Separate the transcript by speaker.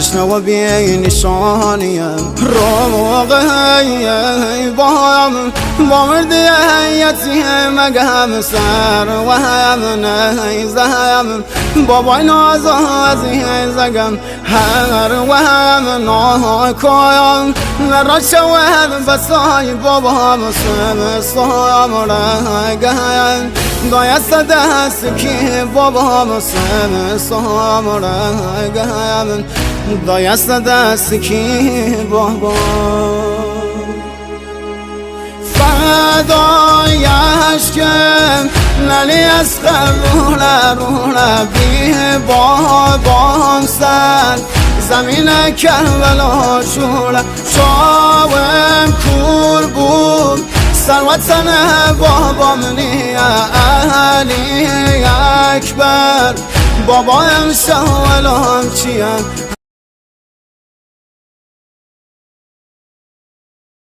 Speaker 1: تشنه و بی نشانیم روغی بایم با مردی یتیم مگم سر و هم نیزم بابای ناز عزیزگم هر و هم ناکایم را شود بسای بابا مسلم سایم رگم دایست دست که بابا مسلم سایم رگم دایست دست که بابا فدایش کم نلی از روله بی بابام سر زمین کربلا شوله شاوم کور بود سروتن بابام نی علی اکبر بابایم شاولام چیم